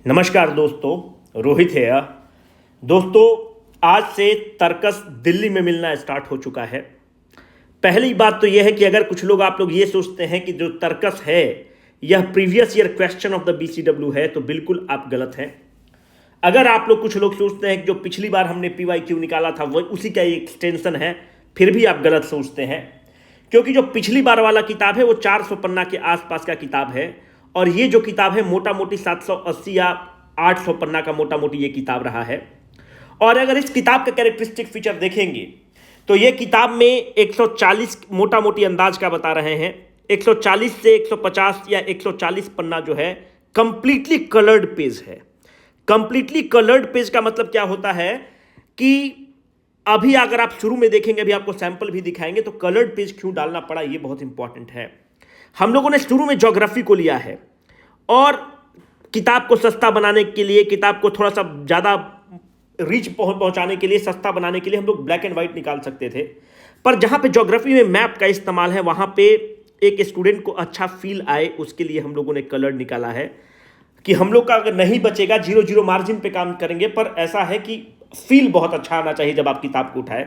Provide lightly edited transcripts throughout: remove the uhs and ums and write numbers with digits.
नमस्कार दोस्तों, रोहित है। दोस्तों, आज से तर्कस दिल्ली में मिलना स्टार्ट हो चुका है। पहली बात तो यह है कि अगर कुछ लोग आप लोग ये सोचते हैं कि जो तर्कस है यह previous year question of the BCW है, तो बिल्कुल आप गलत हैं। अगर आप लोग कुछ लोग सोचते हैं कि जो पिछली बार हमने पीवाईक्यू निकाला था वो उसी का एक एक्सटेंशन है, फिर भी आप गलत सोचते हैं, क्योंकि जो पिछली बार वाला किताब है वो 400 पन्ना के आसपास का किताब है और ये जो किताब है मोटा मोटी 780 या 800 पन्ना का मोटा मोटी ये किताब रहा है। और अगर इस किताब का कैरेक्टरिस्टिक फीचर देखेंगे तो ये किताब में 140 मोटा मोटी अंदाज का बता रहे हैं, 140 से 150 या 140 पन्ना जो है कंप्लीटली कलर्ड पेज है। कंप्लीटली कलर्ड पेज का मतलब क्या होता है कि अभी अगर आप शुरू में देखेंगे, अभी आपको सैंपल भी दिखाएंगे, तो कलर्ड पेज क्यों डालना पड़ा ये बहुत इंपॉर्टेंट है। हम लोगों ने शुरू में ज्योग्राफी को लिया है और किताब को सस्ता बनाने के लिए, किताब को थोड़ा सा ज़्यादा रीच पहुंचाने के लिए, सस्ता बनाने के लिए हम लोग ब्लैक एंड वाइट निकाल सकते थे, पर जहां पे ज्योग्राफी में मैप का इस्तेमाल है वहां पे एक स्टूडेंट को अच्छा फील आए उसके लिए हम लोगों ने कलर निकाला है कि हम लोग का अगर नहीं बचेगा 0-0 मार्जिन पे काम करेंगे, पर ऐसा है कि फील बहुत अच्छा आना चाहिए जब आप किताब को उठाएं।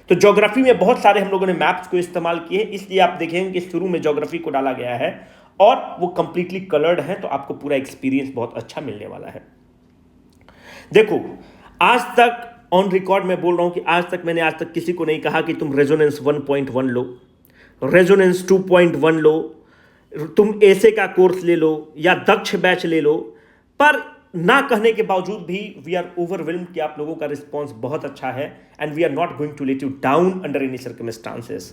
तो ज्योग्राफी में बहुत सारे हम लोगों ने मैप्स को इस्तेमाल किए, इसलिए आप देखेंगे कि शुरू में ज्योग्राफी को डाला गया है और वो कंप्लीटली कलर्ड है, तो आपको पूरा एक्सपीरियंस बहुत अच्छा मिलने वाला है। देखो, आज तक ऑन रिकॉर्ड मैं बोल रहा हूं कि आज तक किसी को नहीं कहा कि तुम रेजोनेंस 1.1 लो, रेजोनेंस 2.1 लो, तुम ऐसे का कोर्स ले लो या दक्ष बैच ले लो, पर ना कहने के बावजूद भी वी आर ओवरवेल्म्ड कि आप लोगों का रिस्पॉन्स बहुत अच्छा है and we are not going to let you down under any circumstances.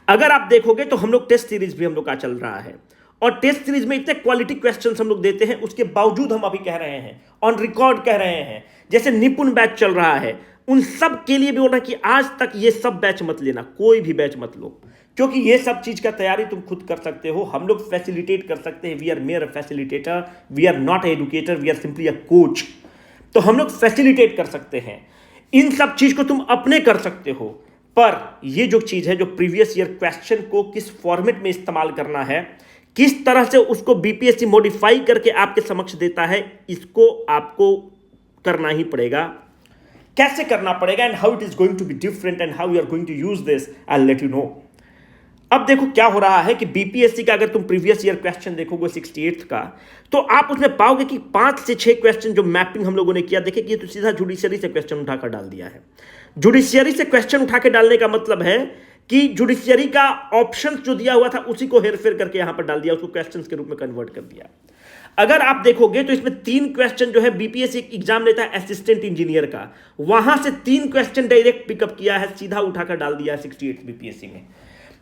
अगर आप देखोगे तो हम लोग टेस्ट सीरीज भी हम लोग का चल रहा है और टेस्ट सीरीज में इतने क्वालिटी क्वेश्चंस हम लोग देते हैं, उसके बावजूद हम अभी कह रहे हैं, ऑन रिकॉर्ड कह रहे हैं, जैसे निपुण बैच चल रहा है उन सब के लिए भी बोल रहा है कि आज तक ये सब बैच मत लेना, कोई भी बैच मत लो, क्योंकि ये सब चीज का तैयारी तुम खुद कर सकते हो। हम लोग फैसिलिटेट कर सकते हैं, we are mere facilitator, we are not educator, we are simply a coach. तो हम लोग फैसिलिटेट कर सकते हैं, इन सब चीज को तुम अपने कर सकते हो, पर ये जो चीज है, जो प्रीवियस ईयर क्वेश्चन को किस फॉर्मेट में इस्तेमाल करना है, किस तरह से उसको बीपीएससी मॉडिफाई करके आपके समक्ष देता है, इसको आपको करना ही पड़ेगा। कैसे करना पड़ेगा and how it is going to be different and how you are going to use this, I will let you know. अब देखो क्या हो रहा है कि बीपीएससी का अगर तुम प्रीवियस ईयर क्वेश्चन देखोगे 68 का, तो आप उसमें पाओगे कि 5 से 6 क्वेश्चन जो मैपिंग हम लोगों ने किया, देखिए कि तो सीधा जुडिशियरी से क्वेश्चन उठाकर डाल दिया है। जुडिशियरी से क्वेश्चन उठा के डालने का मतलब है कि जुडिशियरी का ऑप्शन जो दिया हुआ था उसी को हेरफेर करके यहां पर डाल दिया, उसको क्वेश्चंस के रूप में कन्वर्ट कर दिया। अगर आप देखोगे तो इसमें 3 क्वेश्चन जो है बीपीएससी एग्जाम लेता है असिस्टेंट इंजीनियर का, वहां से 3 क्वेश्चन डायरेक्ट पिकअप किया है, सीधा उठाकर डाल दिया है 68 बीपीएससी में।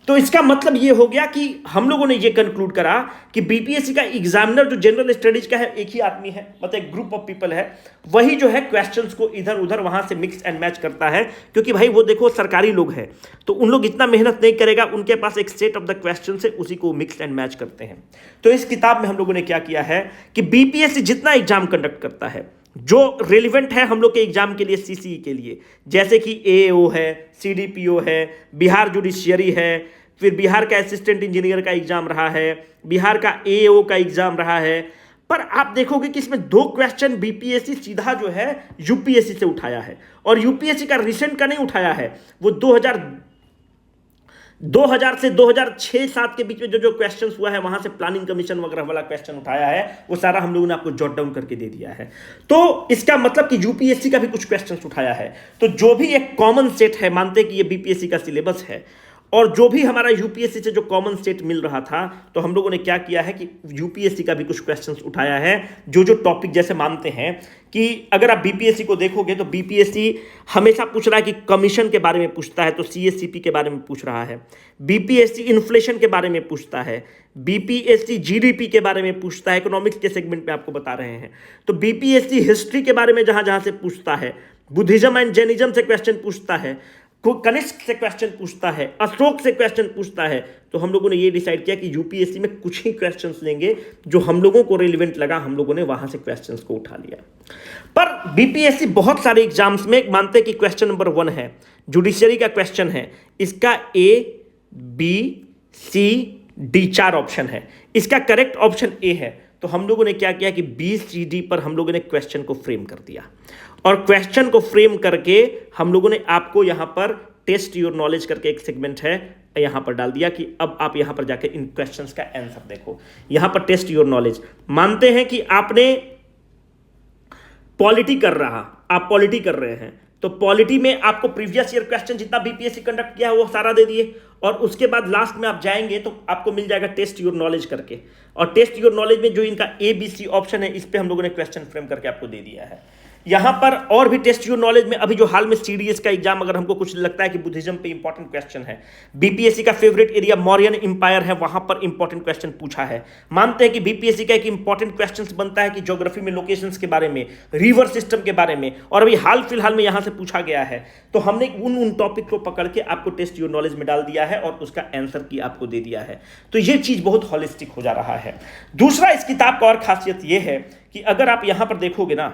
तो इसका मतलब ये हो गया कि हम लोगों ने ये कंक्लूड करा कि बीपीएससी का एग्जामिनर जो जनरल स्टडीज का है एक ही आदमी है, मतलब एक ग्रुप ऑफ पीपल है, वही जो है क्वेश्चंस को इधर उधर वहां से मिक्स एंड मैच करता है, क्योंकि भाई वो देखो सरकारी लोग हैं तो उन लोग इतना मेहनत नहीं करेगा, उनके पास एक सेट ऑफ द क्वेश्चन है, उसी को मिक्स एंड मैच करते हैं। तो इस किताब में हम लोगों ने क्या किया है कि बीपीएससी जितना एग्जाम कंडक्ट करता है जो रेलिवेंट है हम लोग के एग्जाम के लिए, सीसीई के लिए, जैसे कि एओ है, सीडीपीओ है, बिहार जुडिशियरी है, फिर बिहार का असिस्टेंट इंजीनियर का एग्जाम रहा है, बिहार का एओ का एग्जाम रहा है, पर आप देखोगे कि इसमें 2 क्वेश्चन बीपीएससी सीधा जो है यूपीएससी से उठाया है, और यूपीएससी का रिसेंट का नहीं उठाया है, वो 2000 से 2006-7 के बीच में जो क्वेश्चंस हुआ है वहां से प्लानिंग कमीशन वगैरह वाला क्वेश्चन उठाया है, वो सारा हम लोगों ने आपको जॉट डाउन करके दे दिया है। तो इसका मतलब कि यूपीएससी का भी कुछ क्वेश्चंस उठाया है, तो जो भी एक कॉमन सेट है, मानते कि ये बीपीएससी का सिलेबस है, और जो भी हमारा यूपीएससी से जो कॉमन सेट मिल रहा था, तो हम लोगों ने क्या किया है कि यूपीएससी का भी कुछ क्वेश्चंस उठाया है, जो टॉपिक जैसे मानते हैं कि अगर आप बीपीएससी को देखोगे तो बीपीएससी हमेशा पूछ रहा है कि कमीशन के बारे में पूछता है, तो सीएससीपी के बारे में पूछ रहा है, बीपीएससी इन्फ्लेशन के बारे में पूछता है, बीपीएससी जीडीपी के बारे में पूछता है, इकोनॉमिक्स के सेगमेंट में आपको बता रहे हैं, तो बीपीएससी हिस्ट्री के बारे में जहां जहां से पूछता है, बुद्धिज्म एंड जैनिज्म से क्वेश्चन पूछता है, कनिष्क से क्वेश्चन पूछता है, अशोक से क्वेश्चन पूछता है, तो हम लोगों ने ये डिसाइड किया कि यूपीएससी में कुछ ही क्वेश्चंस लेंगे जो हम लोगों को रिलेवेंट लगा, हम लोगों ने वहां से क्वेश्चंस को उठा लिया। पर बीपीएससी बहुत सारे एग्जाम्स में मानते हैं कि क्वेश्चन नंबर 1 है, जुडिशियरी का क्वेश्चन है, इसका A, B, C, D 4 option है, इसका करेक्ट ऑप्शन A है, तो हम लोगों ने क्या किया कि BCD पर हम लोगों ने क्वेश्चन को फ्रेम कर दिया, और क्वेश्चन को फ्रेम करके हम लोगों ने आपको यहां पर टेस्ट योर नॉलेज करके एक सेगमेंट है यहां पर डाल दिया कि अब आप यहां पर जाके इन क्वेश्चंस का आंसर देखो। यहां पर टेस्ट योर नॉलेज, मानते हैं कि आपने पॉलिटी आप पॉलिटी कर रहे हैं, तो पॉलिटी में आपको प्रीवियस ईयर क्वेश्चन जितना बीपीएससी कंडक्ट किया है वो सारा दे दिए, और उसके बाद लास्ट में आप जाएंगे तो आपको मिल जाएगा टेस्ट योर नॉलेज करके, और टेस्ट योर नॉलेज में जो इनका ABC ऑप्शन है इस पे हम लोगों ने क्वेश्चन फ्रेम करके आपको दे दिया है। यहां पर और भी टेस्ट योर नॉलेज में अभी जो हाल में CDS का एग्जाम, अगर हमको कुछ लगता है कि बुद्धिज्म पे इंपॉर्टेंट क्वेश्चन है, बीपीएससी का फेवरेट एरिया मौर्यन इंपायर है, वहां पर इंपॉर्टेंट क्वेश्चन पूछा है। मानते हैं कि बीपीएससी का एक इंपॉर्टेंट क्वेश्चन बनता है कि ज्योग्राफी में लोकेशंस के बारे में, रिवर सिस्टम के बारे में, और अभी हाल फिलहाल में यहां से पूछा गया है, तो हमने उन टॉपिक को पकड़ के आपको टेस्ट योर नॉलेज में डाल दिया है और उसका आंसर की आपको दे दिया है। तो ये चीज बहुत होलिस्टिक हो जा रहा है। दूसरा, इस किताब का और खासियत यह है कि अगर आप यहां पर देखोगे ना,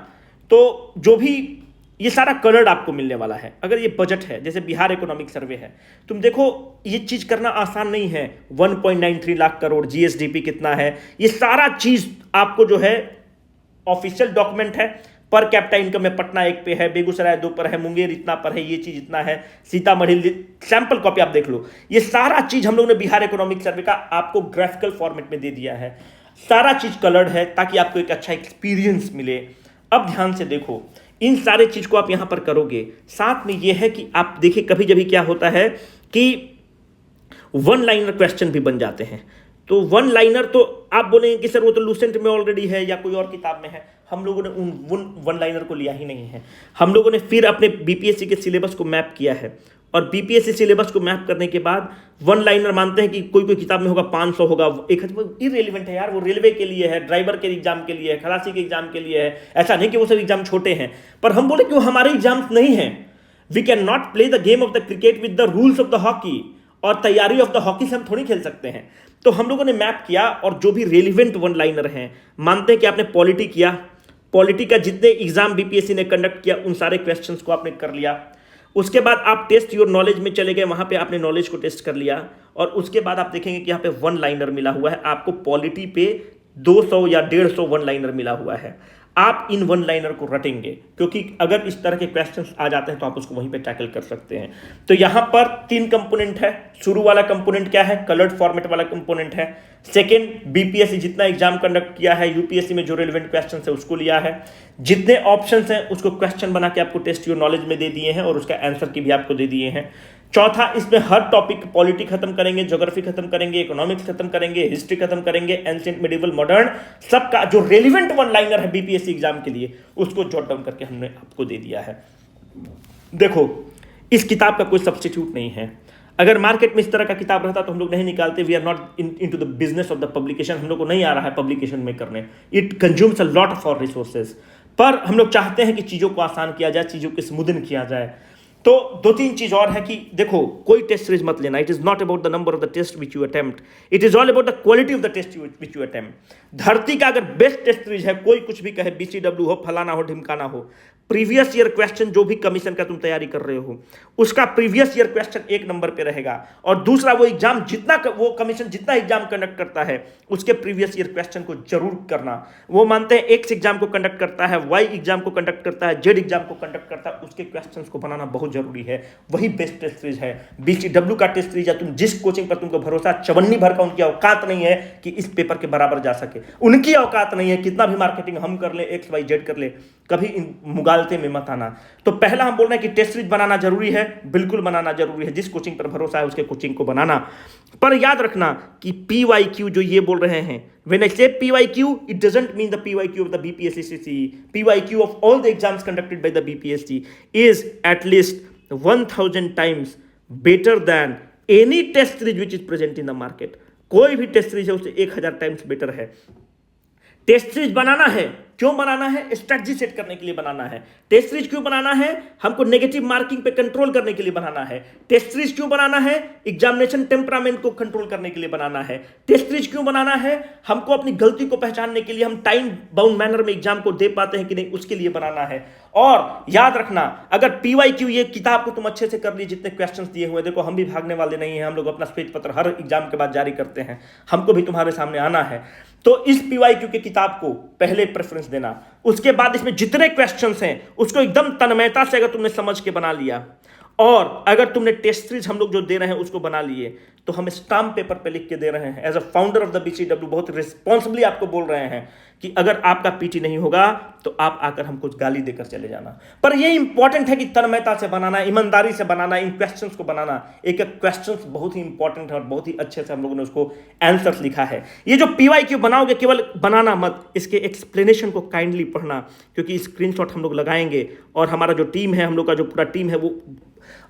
तो जो भी ये सारा कलर्ड आपको मिलने वाला है। अगर ये बजट है, जैसे बिहार इकोनॉमिक सर्वे है, तुम देखो ये चीज करना आसान नहीं है। 1.93 लाख करोड़, GSDP कितना है, ये सारा चीज आपको जो है ऑफिशियल डॉक्यूमेंट है। पर कैपिटा इनकम में पटना 1 पे है, बेगूसराय 2 पर है, मुंगेर इतना पर है, ये चीज इतना है, सीतामढ़ी, सैंपल कॉपी आप देख लो। ये सारा चीज हम लोगों ने बिहार इकोनॉमिक सर्वे का आपको ग्राफिकल फॉर्मेट में दे दिया है। सारा चीज कलर्ड है ताकि आपको एक अच्छा एक्सपीरियंस मिले। अब ध्यान से देखो, इन सारे चीज को आप यहां पर करोगे, साथ में यह है कि आप देखिए कभी कभी क्या होता है कि वन लाइनर क्वेश्चन भी बन जाते हैं। तो वन लाइनर तो आप बोलेंगे कि सर वो तो लूसेंट में ऑलरेडी है या कोई और किताब में है। हम लोगों ने उन वन लाइनर को लिया ही नहीं है। हम लोगों ने फिर अपने बीपीएससी के सिलेबस को मैप किया है, और बीपीएससी सिलेबस को मैप करने के बाद वन लाइनर मानते हैं कि कोई किताब में होगा 500 होगा, 1000, इररिलेवेंट है यार। वो रेलवे के लिए है, ड्राइवर के एग्जाम के लिए है, खलासी के एग्जाम के लिए है। ऐसा नहीं कि वो सब एग्जाम छोटे हैं, पर हम बोले कि वो हमारे एग्जाम नहीं है। We can not play the game of the cricket with the rules of the hockey, और तैयारी ऑफ द हॉकी से हम थोड़ी खेल सकते हैं। तो हम लोगों ने मैप किया, और जो भी रेलिवेंट वन लाइनर हैं, मानते हैं कि आपने पॉलिटी किया, पॉलिटी का जितने एग्जाम बीपीएससी ने कंडक्ट किया उन सारे क्वेश्चंस को आपने कर लिया। उसके बाद आप टेस्ट योर नॉलेज में चले गए, वहां पे आपने नॉलेज को टेस्ट कर लिया, और उसके बाद आप देखेंगे कि यहाँ पे वन लाइनर मिला हुआ है आपको। पॉलिटी पे 200 या 150 वन लाइनर मिला हुआ है। आप इन वन लाइनर को रटेंगे, क्योंकि अगर इस तरह के क्वेश्चंस आ जाते हैं तो आप उसको वहीं पे टैकल कर सकते हैं। तो यहां पर 3 कंपोनेंट है। शुरू वाला कंपोनेंट क्या है? कलर्ड फॉर्मेट वाला कंपोनेंट है। सेकंड, बीपीएससी जितना एग्जाम कंडक्ट किया है, यूपीएससी में जो रेलेवेंट क्वेश्चन है उसको लिया है। जितने ऑप्शन हैं उसको क्वेश्चन बना के आपको टेस्ट योर नॉलेज में दे दिए हैं, और उसका आंसर की भी आपको दे दिए हैं। चौथा, इसमें हर टॉपिक, पॉलिटी खत्म करेंगे, ज्योग्राफी खत्म करेंगे, इकोनॉमिक्स खत्म करेंगे, हिस्ट्री खत्म करेंगे, एंशिएंट, मिडिवल, मॉडर्न, सबका जो रेलिवेंट वन लाइनर है बीपीएससी एग्जाम के लिए उसको जॉट डाउन करके हमने आपको दे दिया है। देखो, इस किताब का कोई सब्स्टिट्यूट नहीं है। अगर मार्केट में इस तरह का किताब रहता तो हम लोग नहीं निकालते। We are not into the business of the publication. हम लोग को नहीं आ रहा है पब्लिकेशन में करने। It consumes a lot of our resources. पर हम लोग चाहते हैं कि चीज़ों को आसान किया जाए, चीज़ों को स्मूदन किया जाए। तो 2-3 चीज और है कि देखो, कोई टेस्ट सीरीज मत लेना। It is not about the number of the test which you attempt, it is all about the quality of the test which you attempt. धरती का अगर बेस्ट टेस्ट सीरीज है, कोई कुछ भी कहे, BCW हो, फलाना हो, ढिमकाना हो, प्रीवियस ईयर क्वेश्चन जो भी कमीशन का तुम तैयारी कर रहे हो उसका प्रीवियस ईयर क्वेश्चन 1 नंबर पे रहेगा। और दूसरा, वो एग्जाम जितना, वो कमीशन जितना एग्जाम कंडक्ट करता है उसके प्रीवियस ईयर क्वेश्चन को जरूर करना। वो मानते हैं X एग्जाम को कंडक्ट करता है, Y एग्जाम को कंडक्ट करता है, Z एग्जाम को कंडक्ट करता है, उसके क्वेश्चन को बनाना बहुत जरूरी है। वही बेस्ट टेस्ट सीरीज है। BCW का टेस्ट सीरीज है, तुम जिस कोचिंग पर तुमको भरोसा, चवन्नी भर का उनकी औकात नहीं है कि इस पेपर के बराबर जा सके। उनकी औकात नहीं है, कितना भी मार्केटिंग हम कर ले, XYZ कर ले, कभी इन मुगालते में मत आना। तो पहला हम बोल रहे हैं कि टेस्ट सीरीज बनाना जरूरी है, बिल्कुल बनाना जरूरी है। जिस कोचिंग पर भरोसा है उसके कोचिंग को बनाना। पर याद रखना कि PYQ जो ये बोल रहे हैं, when I say PYQ, it doesn't mean the PYQ of the BPSC CCE. PYQ of all the exams conducted by the BPSC is at least 1000 times better than any test series which is present in the market. कोई भी test series है उससे 1000 times better है। Test series बनाना है, क्यों बनाना है? Strategy set करने के लिए बनाना है। टेस्ट सीरीज क्यों बनाना है? हमको नेगेटिव मार्किंग पे कंट्रोल करने के लिए बनाना है। टेस्ट सीरीज क्यों बनाना है? एग्जामिनेशन टेम्परामेंट को कंट्रोल करने के लिए बनाना है। टेस्ट सीरीज क्यों बनाना है? हमको अपनी गलती को पहचानने के लिए, हम टाइम बाउंड मैनर में एग्जाम को दे पाते हैं कि नहीं, उसके लिए बनाना है। और याद रखना, अगर PYQ ये किताब को तुम अच्छे से कर लिए, जितने क्वेश्चंस दिए हुए, देखो हम भी भागने वाले नहीं हैं, हम लोग अपना स्पेज पत्र हर एग्जाम के बाद जारी करते हैं, हमको भी तुम्हारे सामने आना है। तो इस पीवाईक्यू के किताब को पहले प्रेफरेंस देना। उसके बाद इसमें जितने क्वेश्चंस हैं उसको एकदम तन्मयता से अगर तुमने समझ के बना लिया, और अगर तुमने टेस्ट सीरीज हम लोग जो दे रहे हैं उसको बना लिए, तो हम स्टाम्प पेपर पे लिख के दे रहे हैं। As a founder of the BCW बहुत रिस्पॉन्सिबली आपको बोल रहे हैं कि अगर आपका पीटी नहीं होगा तो आप आकर हमको गाली देकर चले जाना। पर ये इंपॉर्टेंट है कि तन्मयता से बनाना, ईमानदारी से बनाना, इन क्वेश्चंस को बनाना। एक एक क्वेश्चंस बहुत ही इंपॉर्टेंट है और बहुत ही अच्छे से हम लोगों ने उसको आंसर्स लिखा है। ये जो पीवाईक्यू बनाओगे केवल बनाना मत, इसके एक्सप्लेनेशन को काइंडली पढ़ना, क्योंकि स्क्रीनशॉट हम लोग लगाएंगे और हमारा जो टीम है, हम लोग का जो पूरा टीम है, वो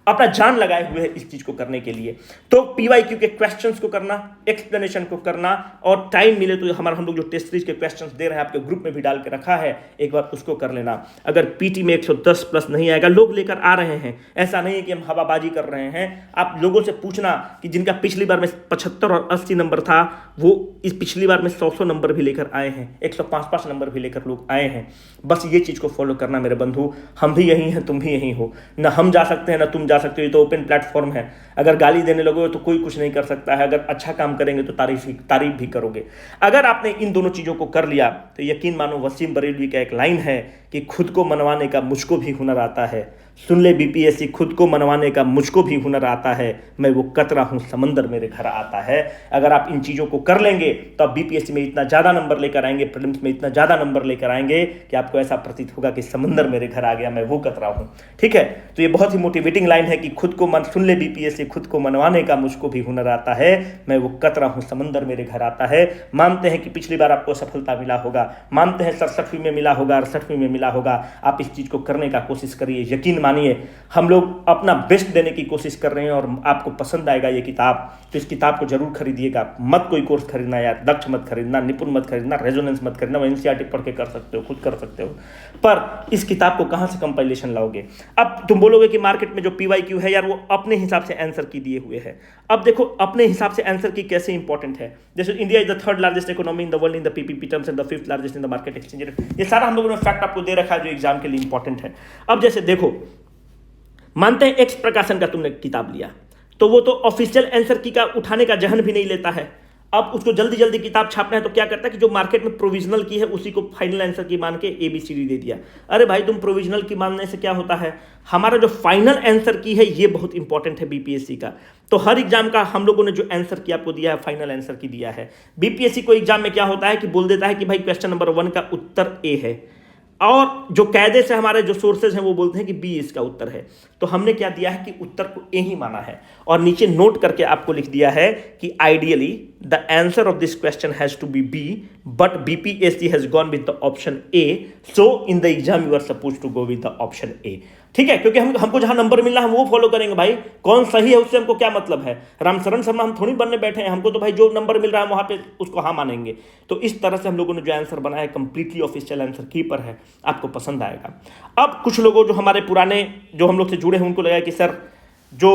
अपना जान लगाए हुए है इस चीज को करने के लिए। तो पीवाईक्यू के क्वेश्चंस को करना, एक्सप्लेनेशन को करना, और टाइम मिले तो हम लोग जो टेस्ट सीरीज के क्वेश्चंस दे रहे हैं आपके ग्रुप में भी डाल के रखा है, एक बार उसको कर लेना। अगर पीटी में 110 प्लस नहीं आएगा, लोग लेकर आ रहे हैं, ऐसा नहीं है कि हम हवाबाजी कर रहे हैं। आप लोगों से पूछना कि जिनका पिछली बार में 75 और 80 नंबर था, वो इस पिछली बार में 100 नंबर भी लेकर आए हैं, 105 नंबर भी लेकर लोग आए हैं। बस ये चीज को फॉलो करना मेरे बंधु। हम भी यही हैं, तुम भी यही हो, ना हम जा सकते हैं ना तुम जा सकते हो। ये तो ओपन प्लेटफॉर्म है। अगर गाली देने लगोगे तो कोई कुछ नहीं कर सकता है, अगर अच्छा काम करेंगे तो तारीफ भी करोगे। अगर आपने इन दोनों चीजों को कर लिया तो यकीन मानो, वसीम बरेलवी का एक लाइन है कि खुद को मनवाने का मुझको भी हुनर आता है। सुन ले बीपीएससी, खुद को मनवाने का मुझको भी हुनर आता है, मैं वो कतरा हूं समंदर मेरे घर आता है। अगर आप इन चीजों को कर लेंगे तो आप बीपीएससी में इतना ज्यादा नंबर लेकर आएंगे, प्रीलिम्स में इतना ज्यादा नंबर लेकर आएंगे कि आपको ऐसा प्रतीत होगा कि समंदर मेरे घर आ गया, मैं वो कतरा हूं। ठीक है, तो ये बहुत ही मोटिवेटिंग लाइन है कि खुद को सुन ले बीपीएससी, खुद को मनवाने का मुझको भी हुनर आता है, मैं वो कतरा हूं समंदर मेरे घर आता है। मानते हैं कि पिछली बार आपको सफलता मिला होगा, मानते हैं 67वीं में मिला होगा, 68वीं में मिला होगा। आप इस चीज को करने का कोशिश करिए, यकीन मानिए हम लोग अपना बेस्ट देने की कोशिश कर रहे हैं और आपको पसंद आएगा ये किताब। तो इस किताब को जरूर खरीदिएगा। मत कोई कोर्स खरीदना यार, दक्ष मत खरीदना, निपुण मत खरीदना, रेजोनेंस मत खरीदना, एनसीईआरटी पढ़ के कर सकते हो, खुद कर सकते हो। पर इस किताब को कहां से कंपाइलेशन लाओगे? अब तुम बोलोगे कि मार्केट में जो पीवाईक्यू है यार वो अपने हिसाब से आंसर की दिए हुए है। अब देखो अपने हिसाब से आंसर की कैसे इंपॉर्टेंट है। जैसे India is the 3rd largest economy in the world in the PPP terms and the 5th largest in the market exchange rate. ये सारा हम लोगों ने फैक्ट आपको दे रखा है जो एग्जाम के लिए इंपॉर्टेंट है। अब जैसे देखो, मानते हैं एक्स प्रकाशन का तुमने किताब लिया, तो वो तो ऑफिशियल आंसर की का उठाने का जहन भी नहीं लेता है। अब उसको जल्दी जल्दी किताब छापना है तो क्या करता है कि जो मार्केट में प्रोविजनल की है उसी को फाइनल आंसर की मान के ABCD दे दिया। अरे भाई, तुम प्रोविजनल की मानने से क्या होता है, हमारा जो फाइनल आंसर की है ये बहुत इंपॉर्टेंट है बीपीएससी का। तो हर एग्जाम का हम लोगों ने जो आंसर की आपको दिया है, फाइनल आंसर की दिया है। बीपीएससी को एग्जाम में क्या होता है कि बोल देता है कि भाई क्वेश्चन नंबर 1 का उत्तर ए है, और जो कायदे से हमारे जो सोर्सेज हैं वो बोलते हैं कि बी इसका उत्तर है। तो हमने क्या दिया है कि उत्तर को ए ही माना है, और नीचे नोट करके आपको लिख दिया है कि ideally the answer of this question has to be B, but BPSC has gone with the option A, so in the exam you are suppose to go with the option A. ठीक है, क्योंकि हमको जहां number मिल रहा है हम वो follow करेंगे भाई। कौन सही है उससे हमको क्या मतलब है, रामशरण शर्मा हम थोड़ी बनने बैठे हैं। हमको तो भाई जो नंबर मिल रहा है वहां पे उसको हाँ मानेंगे। तो इस तरह से हम लोगों ने जो आंसर बनाया है कंप्लीटली ऑफिशियल आंसर की पर है, आपको पसंद आएगा। अब कुछ लोगों जो हमारे पुराने जो हम लोग से जुड़े हैं उनको लगा कि सर जो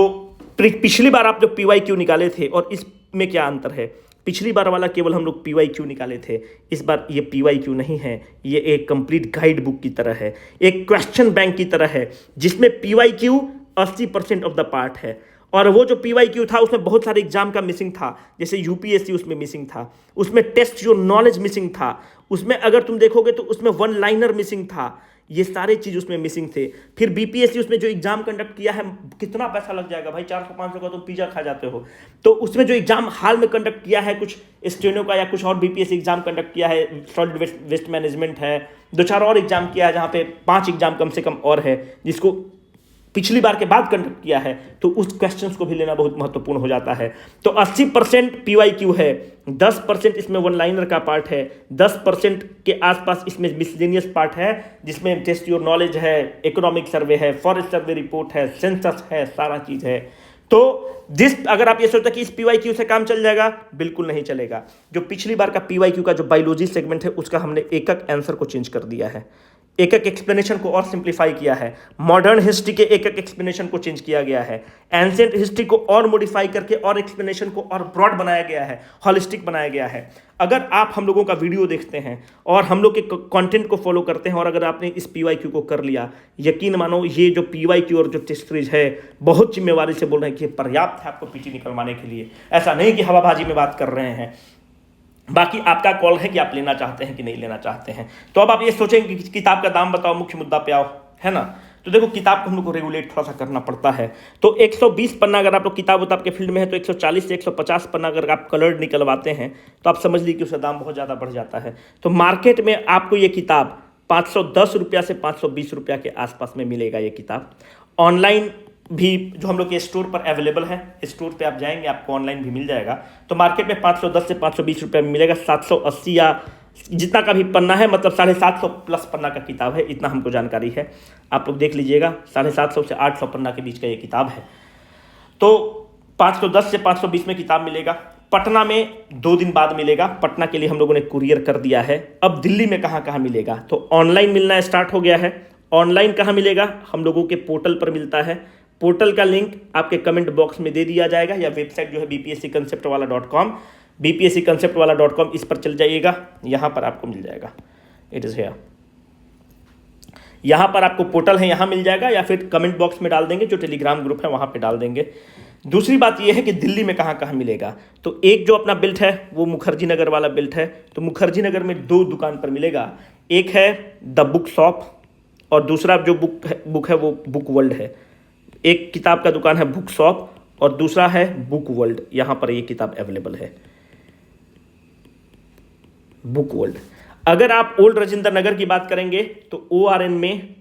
पिछली बार आप जो पीवाईक्यू निकाले थे और इसमें क्या अंतर है। पिछली बार वाला केवल हम लोग पीवाईक्यू निकाले थे, इस बार ये पीवाईक्यू नहीं है, ये एक कंप्लीट गाइड बुक की तरह है, एक क्वेश्चन बैंक की तरह है, जिसमें पीवाईक्यू 80% ऑफ द पार्ट है। और वो जो पीवाईक्यू था उसमें बहुत सारे एग्जाम का मिसिंग था, जैसे यूपीएससी उसमें मिसिंग था, उसमें टेस्ट जो नॉलेज मिसिंग था, उसमें अगर तुम देखोगे तो उसमें 1 लाइनर मिसिंग था, ये सारे चीज उसमें मिसिंग थे। फिर बीपीएससी उसमें जो एग्जाम कंडक्ट किया है, कितना पैसा लग जाएगा भाई, 400-500 का तुम पिज्जा खा जाते हो। तो उसमें जो एग्जाम हाल में कंडक्ट किया है, कुछ स्टेनो का या कुछ और बीपीएससी एग्जाम कंडक्ट किया है, सॉलिड वेस्ट मैनेजमेंट है, 2-4 और एग्जाम किया है, जहां पे 5 एग्जाम कम से कम और है जिसको पिछली बार के बाद कंडक्ट किया है, तो उस क्वेश्चंस को भी लेना बहुत महत्वपूर्ण हो जाता है। तो 80% पीवाईक्यू है, 10% इसमें 1 लाइनर का पार्ट है, 10% के आसपास इसमें मिसलेनियस पार्ट है, जिसमें टेस्ट योर नॉलेज है, इकोनॉमिक सर्वे है, फॉरेस्ट सर्वे रिपोर्ट है, सेंसस है, सारा चीज है। तो अगर आप ये सोचते हैं कि इस पीवाईक्यू से काम चल जाएगा, बिल्कुल नहीं चलेगा। जो पिछली बार का पीवाईक्यू का जो बायोलॉजी सेगमेंट है उसका हमने एक आंसर को चेंज कर दिया है, एक एक्सप्लेनेशन को और सिंप्लीफाई किया है, मॉडर्न हिस्ट्री के एक एक्सप्लेनेशन को चेंज किया गया है, एंशिएंट हिस्ट्री को और मॉडिफाई करके और एक्सप्लेनेशन को और ब्रॉड बनाया गया है, हॉलिस्टिक बनाया गया है। अगर आप हम लोगों का वीडियो देखते हैं और हम लोग के कंटेंट को फॉलो करते हैं और अगर आपने इस पीवाईक्यू को कर लिया, यकीन मानो ये जो पीवाईक्यू और जो टेस्ट सीरीज है, बहुत जिम्मेवारी से बोल रहे हैं कि पर्याप्त है आपको पीटी निकलवाने के लिए। ऐसा नहीं कि हवाबाजी में बात कर रहे हैं। बाकी आपका कॉल है कि आप लेना चाहते हैं कि नहीं लेना चाहते हैं। तो अब आप ये सोचेंगे कि किताब का दाम बताओ, मुख्य मुद्दा पे आओ, है ना। तो देखो किताब को हम लोग को रेगुलेट थोड़ा सा करना पड़ता है। तो 120 पन्ना अगर आप लोग किताब उताब के फील्ड में है तो 140 से 150 पन्ना अगर आप कलर्ड निकलवाते हैं तो आप समझ लीजिए कि उसका दाम बहुत ज़्यादा बढ़ जाता है। तो मार्केट में आपको ये किताब 510 रुपया से 520 रुपया के आसपास में मिलेगा ये किताब। ऑनलाइन भी जो हम लोग के स्टोर पर अवेलेबल है, स्टोर पे आप जाएंगे आपको ऑनलाइन भी मिल जाएगा। तो मार्केट में 510 से 520 रुपये में मिलेगा। 780 या जितना का भी पन्ना है, मतलब 750 प्लस पन्ना का किताब है, इतना हमको जानकारी है। आप लोग देख लीजिएगा, 750 से 800 पन्ना के बीच का ये किताब है। तो 510 से 520 में किताब मिलेगा। पटना में 2 दिन बाद मिलेगा। पटना के लिए हम लोगों ने कुरियर कर दिया है। अब दिल्ली में कहाँ कहाँ मिलेगा, तो ऑनलाइन मिलना स्टार्ट हो गया है। ऑनलाइन कहाँ मिलेगा, हम लोगों के पोर्टल पर मिलता है। पोर्टल का लिंक आपके कमेंट बॉक्स में दे दिया जाएगा, या वेबसाइट जो है bpscconceptwala.com, bpscconceptwala.com, इस पर चल जाइएगा, यहाँ पर आपको मिल जाएगा। इट इज़ हेयर, यहाँ पर आपको पोर्टल है, यहाँ मिल जाएगा, या फिर कमेंट बॉक्स में डाल देंगे, जो टेलीग्राम ग्रुप है वहाँ पे डाल देंगे। दूसरी बात यह है कि दिल्ली में कहाँ कहाँ मिलेगा, तो एक जो अपना बिल्ट है वो मुखर्जी नगर वाला बिल्ट है। तो मुखर्जी नगर में 2 दुकान पर मिलेगा, एक है द बुक शॉप और दूसरा जो बुक है वो बुक वर्ल्ड है। एक किताब का दुकान है बुक शॉप और दूसरा है बुक वर्ल्ड, यहाँ पर ये किताब अवेलेबल है, बुक वर्ल्ड। अगर आप ओल्ड राजेंद्र नगर की बात करेंगे तो ORN में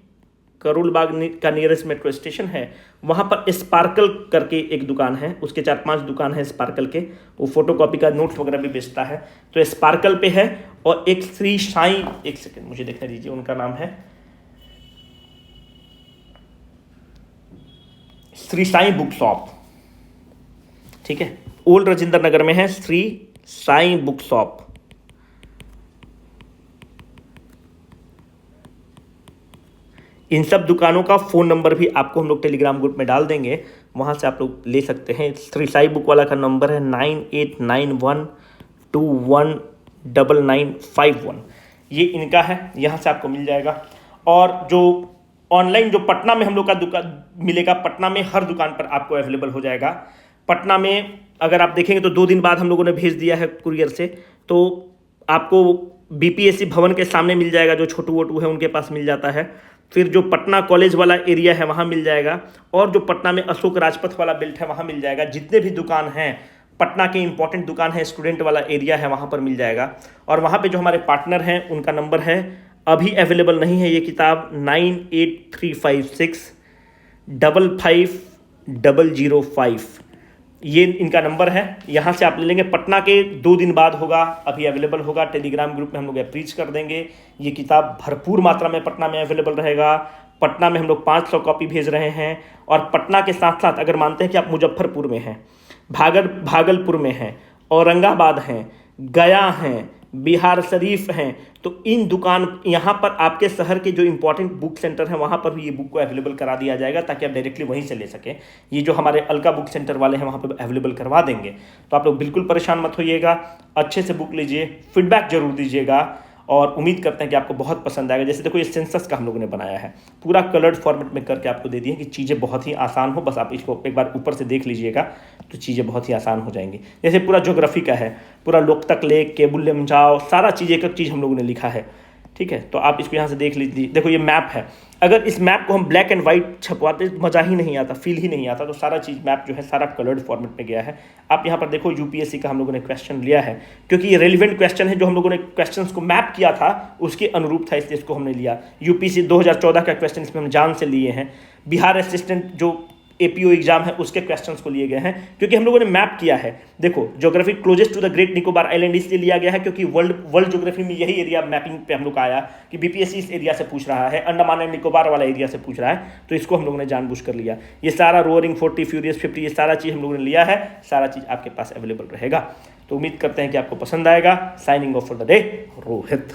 करोल बाग का नियरेस्ट मेट्रो स्टेशन है, वहाँ पर स्पार्कल करके एक दुकान है, उसके 4-5 दुकान है स्पार्कल के, वो फोटोकॉपी का नोट्स वगैरह भी बेचता है, तो स्पार्कल पे है। और एक श्री साईं, एक सेकेंड मुझे देखने दीजिए, उनका नाम है श्री साईं बुक शॉप, ठीक है, ओल्ड राजेंद्र नगर में है श्री साईं बुक शॉप। इन सब दुकानों का फ़ोन नंबर भी आपको हम लोग टेलीग्राम ग्रुप में डाल देंगे, वहाँ से आप लोग ले सकते हैं। श्री साई बुक वाला का नंबर है 9891219951, ये इनका है, यहाँ से आपको मिल जाएगा। और जो ऑनलाइन जो पटना में हम लोग का दुकान मिलेगा, पटना में हर दुकान पर आपको अवेलेबल हो जाएगा। पटना में अगर आप देखेंगे तो 2 दिन बाद हम लोगों ने भेज दिया है कुरियर से, तो आपको BPSC भवन के सामने मिल जाएगा, जो छोटू वोटू है उनके पास मिल जाता है। फिर जो पटना कॉलेज वाला एरिया है वहाँ मिल जाएगा, और जो पटना में अशोक राजपथ वाला बेल्ट है वहाँ मिल जाएगा। जितने भी दुकान हैं पटना के इंपॉर्टेंट दुकान है, स्टूडेंट वाला एरिया है, वहाँ पर मिल जाएगा। और वहाँ पे जो हमारे पार्टनर हैं उनका नंबर है, अभी अवेलेबल नहीं है ये किताब, 9835655005, ये इनका नंबर है, यहाँ से आप ले लेंगे। पटना के 2 दिन बाद होगा, अभी अवेलेबल होगा, टेलीग्राम ग्रुप में हम लोग अप्रीच कर देंगे। ये किताब भरपूर मात्रा में पटना में अवेलेबल रहेगा। पटना में हम लोग 500 कॉपी भेज रहे हैं। और पटना के साथ साथ अगर मानते हैं कि आप मुजफ्फरपुर में हैं, भागलपुर में हैं, औरंगाबाद हैं, गया हैं, बिहार शरीफ हैं, तो इन दुकान यहाँ पर आपके शहर के जो इंपॉर्टेंट बुक सेंटर हैं वहाँ पर भी ये बुक को अवेलेबल करा दिया जाएगा, ताकि आप डायरेक्टली वहीं से ले सकें। ये जो हमारे अलका बुक सेंटर वाले हैं वहाँ पर अवेलेबल करवा देंगे। तो आप लोग बिल्कुल परेशान मत होइएगा, अच्छे से बुक लीजिए, फीडबैक जरूर दीजिएगा, और उम्मीद करते हैं कि आपको बहुत पसंद आएगा। जैसे देखो ये सेंसस का हम लोगों ने बनाया है, पूरा कलर्ड फॉर्मेट में करके आपको दे दिए कि चीज़ें बहुत ही आसान हो, बस आप इसको एक बार ऊपर से देख लीजिएगा तो चीज़ें बहुत ही आसान हो जाएंगी। जैसे पूरा ज्योग्राफी का है, पूरा लोकतक लेक, केबुल लेमजाओ, सारा चीज़ एक एक चीज़ हम लोगों ने लिखा है, ठीक है। तो आप इसको यहाँ से देख लीजिए। देखो ये मैप है, अगर इस मैप को हम ब्लैक एंड वाइट छपवाते मज़ा ही नहीं आता, फील ही नहीं आता, तो सारा चीज़ मैप जो है सारा कलर्ड फॉर्मेट में गया है। आप यहाँ पर देखो UPSC का हम लोगों ने क्वेश्चन लिया है, क्योंकि ये रेलिवेंट क्वेश्चन है, जो हम लोगों ने क्वेश्चंस को मैप किया था उसके अनुरूप था, इसलिए इसको हमने लिया। UPSC 2014 का क्वेश्चन इसमें हम जान से लिए हैं। बिहार असिस्टेंट जो APO एग्जाम है उसके क्वेश्चंस को लिए गए हैं, क्योंकि हम लोगों ने मैप किया है। देखो geography closest to the great Nicobar island इसलिए लिया गया है क्योंकि वर्ल्ड ज्योग्राफी में यही एरिया मैपिंग पे हम लोग आया कि BPSC इस एरिया से पूछ रहा है, अंडमान एंड निकोबार वाला एरिया से पूछ रहा है, तो इसको हम लोगों ने जानबूझ कर लिया। ये सारा रोअरिंग 40, फ्यूरियस 50, ये सारा चीज़ हम लोगों ने लिया है, सारा चीज़ आपके पास अवेलेबल रहेगा। तो उम्मीद करते हैं कि आपको पसंद आएगा। Signing off for the day, Rohit.